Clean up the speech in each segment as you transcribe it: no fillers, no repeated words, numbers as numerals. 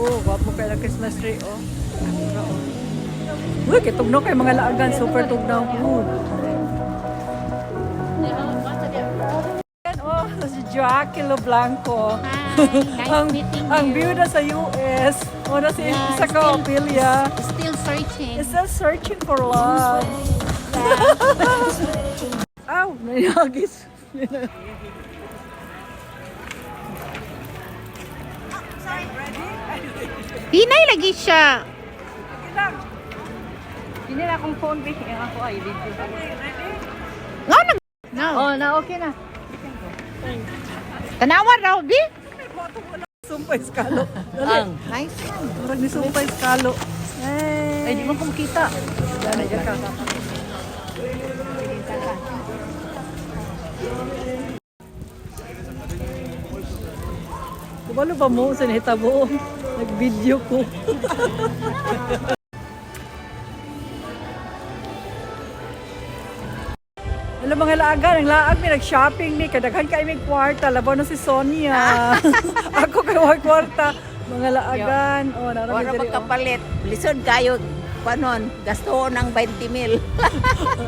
Oh, wapo kay na Christmas tree, oh. Uy, kitugnaw kay mga laagan. Super tugnaw. Oh, si Jackie Blanco. Nice meeting Ang you. view na sa US. O na si Yeah, isa ka, Ophelia. Still searching. Is still searching for love. Ow, nayagis. Hinay lagi siya. Hindi na akong phone, Vic. Yung ako ay video. No, no. No. Oh, na okay na. Tanawan raw, Bi. Sumpay skalo. Dali. Nice one. Murag ni sumpay skalo. Ay, di mo kumikita. Dali, dyan ka. Kubalo ba mo sa nahitabo? Nag-video ko. Alam mga laagan, ang laag mi nag-shopping ni kadaghan kay mig kwarta labaw na si Sonia. Ako kay wa kwarta. Mga laagan, oh narami Wala diri. magkapalit. Lisod kayo, panon, gasto ng 20,000.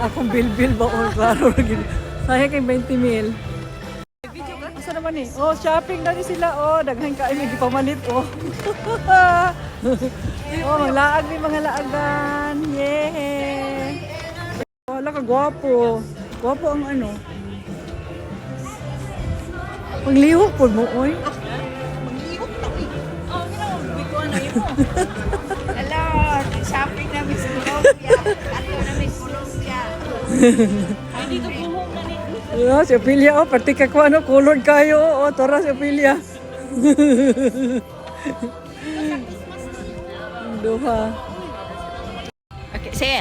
Akong bilbil ba o klaro ra gid. Sayang kay 20,000. Asa naman eh? Oh, shopping na rin sila. Oh, daghan kay mig pamalit oh. Oh, mga laag mi mga laagan. Yeah. Wala ka gwapo. Gwapo ang ano. Paglihok po mo, oy. Hello, shopping na Miss Colombia. Ato na Miss Colombia. Yeah, si Ophelia, oh, pati ka ko ano, colored kayo, oh, tara si Ophelia. Duha. Okay, sige.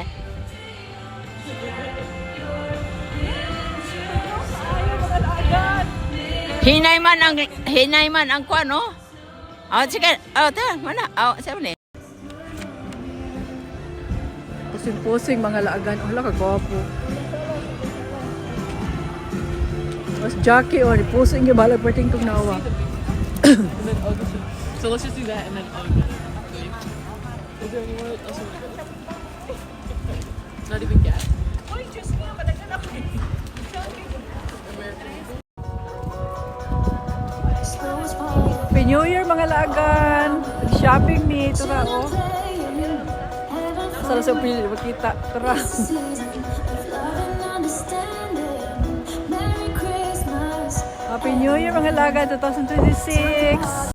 Hinay man ang kuan, no? Oh, sige. Oh, ta, mana? Oh, sabi ni. Pusing-pusing mga laagan. Oh, hala ka gwapo. Mas Jackie, oh, pusing yung balag parting kong nawa. So let's just do that and then is there anyone else? Not even gas. Happy New Year mga laagan. Shopping me. Tara, oh. Sala sa Ophelia, makita. Tara. Happy New Year mga laagan 2026.